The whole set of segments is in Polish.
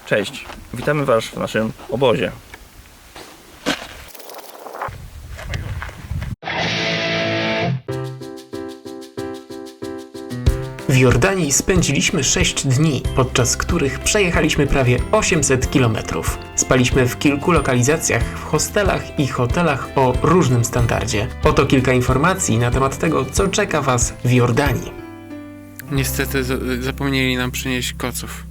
Cześć, witamy Was w naszym obozie. W Jordanii spędziliśmy 6 dni, podczas których przejechaliśmy prawie 800 km. Spaliśmy w kilku lokalizacjach, w hostelach i hotelach o różnym standardzie. Oto kilka informacji na temat tego, co czeka Was w Jordanii. Niestety zapomnieli nam przynieść koców.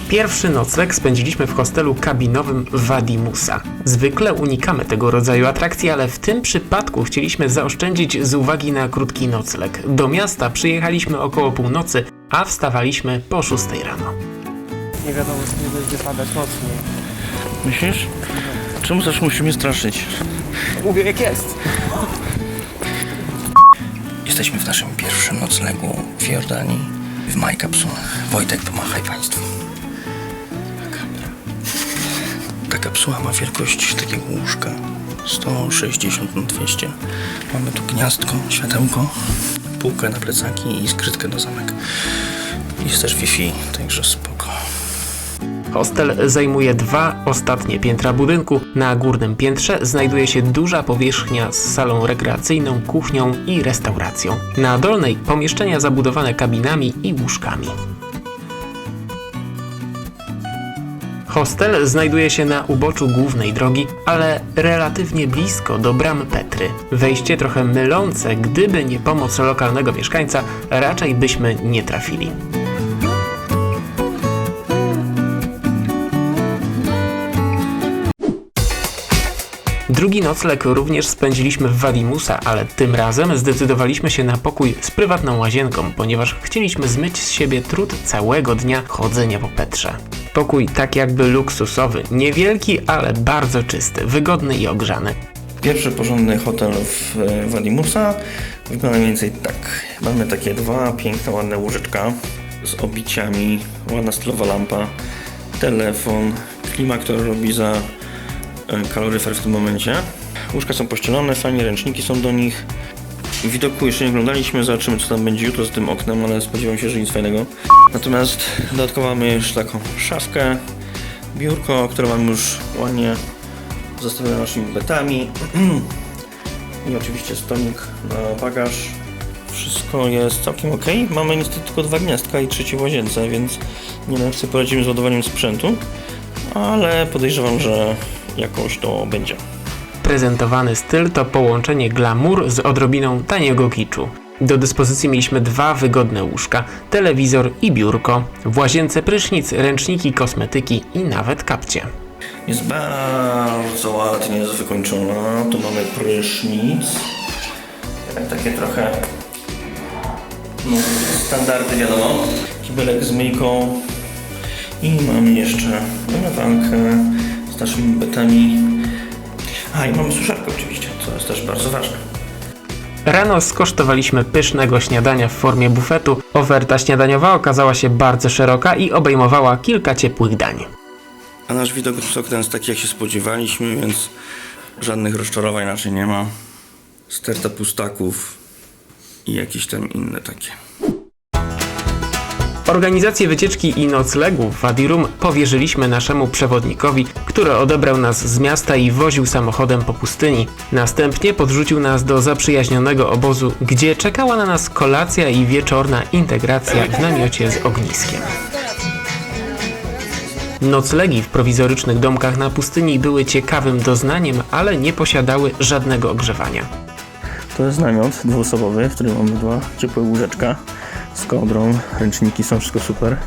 Pierwszy nocleg spędziliśmy w hostelu kabinowym w Wadi Musa. Zwykle unikamy tego rodzaju atrakcji, ale w tym przypadku chcieliśmy zaoszczędzić z uwagi na krótki nocleg. Do miasta przyjechaliśmy około północy, a wstawaliśmy po 6 rano. Nie wiadomo, czy nie będzie padać mocniej. Myślisz? Czemu też musimy straszyć? Mówię jak jest. Jesteśmy w naszym pierwszym noclegu w Jordanii, w My Capsule. Wojtek, pomachaj Państwu. Ta kapsuła ma wielkość takiego łóżka 160 na 200. Mamy tu gniazdko, światełko, półkę na plecaki i skrytkę na zamek. Jest też Wi-Fi, także spoko. Hostel zajmuje 2 ostatnie piętra budynku. Na górnym piętrze znajduje się duża powierzchnia z salą rekreacyjną, kuchnią i restauracją. Na dolnej pomieszczenia zabudowane kabinami i łóżkami. Hostel znajduje się na uboczu głównej drogi, ale relatywnie blisko do bramy Petry. Wejście trochę mylące, gdyby nie pomoc lokalnego mieszkańca, raczej byśmy nie trafili. Drugi nocleg również spędziliśmy w Wadi Musa, ale tym razem zdecydowaliśmy się na pokój z prywatną łazienką, ponieważ chcieliśmy zmyć z siebie trud całego dnia chodzenia po Petrze. Pokój tak jakby luksusowy, niewielki, ale bardzo czysty, wygodny i ogrzany. Pierwszy porządny hotel w Wadi Musa wygląda mniej więcej tak. Mamy takie 2 piękne, ładne łóżeczka z obiciami, ładna stylowa lampa, telefon, klima, która robi za kaloryfer w tym momencie. Łóżka są pościelone, fajnie ręczniki są do nich. Widoku jeszcze nie oglądaliśmy, zobaczymy co tam będzie jutro z tym oknem, ale spodziewam się, że nic fajnego. Natomiast dodatkowo mamy jeszcze taką szafkę, biurko, które mamy już ładnie zastawione naszymi betami i oczywiście stolik na bagaż. Wszystko jest całkiem ok. Mamy niestety tylko 2 gniazdka i 3 w łazience, więc nie wiem jak sobie poradzimy z ładowaniem sprzętu, ale podejrzewam, że jakoś to będzie. Prezentowany styl to połączenie glamour z odrobiną taniego kiczu. Do dyspozycji mieliśmy 2 wygodne łóżka, telewizor i biurko, w łazience prysznic, ręczniki, kosmetyki i nawet kapcie. Jest bardzo ładnie wykończona. Tu mamy prysznic. Takie trochę standardy, wiadomo. Kibelek z myjką. I mamy jeszcze umywankę z naszymi betami. A i mamy suszarkę oczywiście, co jest też bardzo ważne. Rano skosztowaliśmy pysznego śniadania w formie bufetu. Oferta śniadaniowa okazała się bardzo szeroka i obejmowała kilka ciepłych dań. A nasz widok z okna jest taki jak się spodziewaliśmy, więc żadnych rozczarowań raczej nie ma. Sterta pustaków i jakieś tam inne takie. Organizację wycieczki i noclegu w Wadi Rum powierzyliśmy naszemu przewodnikowi, który odebrał nas z miasta i woził samochodem po pustyni. Następnie podrzucił nas do zaprzyjaźnionego obozu, gdzie czekała na nas kolacja i wieczorna integracja w namiocie z ogniskiem. Noclegi w prowizorycznych domkach na pustyni były ciekawym doznaniem, ale nie posiadały żadnego ogrzewania. To jest namiot dwuosobowy, w którym mamy 2 ciepłe łóżeczka z kołdrą, ręczniki są, wszystko super.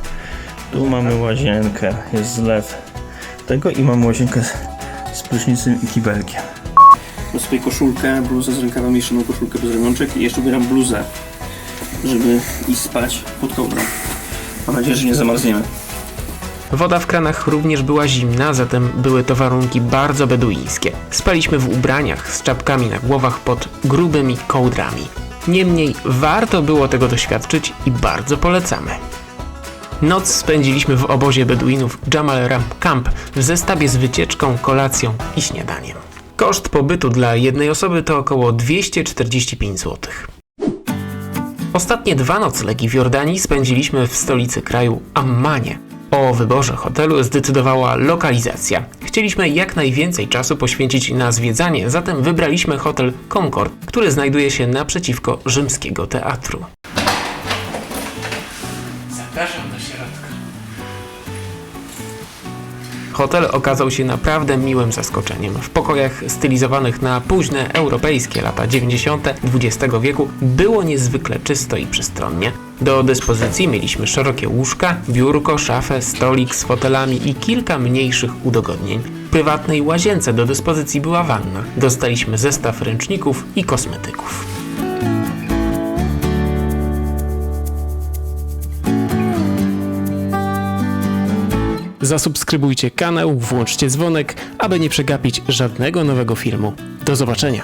Tu mamy łazienkę, jest zlew tego i mamy łazienkę z prysznicem i kibelkiem. Mam sobie koszulkę, bluzę z rękawami, jeszcze mam koszulkę bez ramionczek i jeszcze ubieram bluzę, żeby iść spać pod kołdrą. Mam nadzieję, że nie zamarzniemy. Woda w kranach również była zimna, zatem były to warunki bardzo beduińskie. Spaliśmy w ubraniach z czapkami na głowach pod grubymi kołdrami. Niemniej warto było tego doświadczyć i bardzo polecamy. Noc spędziliśmy w obozie beduinów Jamal Ram Camp w zestawie z wycieczką, kolacją i śniadaniem. Koszt pobytu dla jednej osoby to około 245 zł. Ostatnie 2 noclegi w Jordanii spędziliśmy w stolicy kraju Ammanie. O wyborze hotelu zdecydowała lokalizacja. Chcieliśmy jak najwięcej czasu poświęcić na zwiedzanie, zatem wybraliśmy hotel Concord, który znajduje się naprzeciwko rzymskiego teatru. Zapraszam do środka. Hotel okazał się naprawdę miłym zaskoczeniem. W pokojach stylizowanych na późne europejskie lata 90. XX wieku było niezwykle czysto i przestronnie. Do dyspozycji mieliśmy szerokie łóżka, biurko, szafę, stolik z fotelami i kilka mniejszych udogodnień. W prywatnej łazience do dyspozycji była wanna. Dostaliśmy zestaw ręczników i kosmetyków. Zasubskrybujcie kanał, włączcie dzwonek, aby nie przegapić żadnego nowego filmu. Do zobaczenia!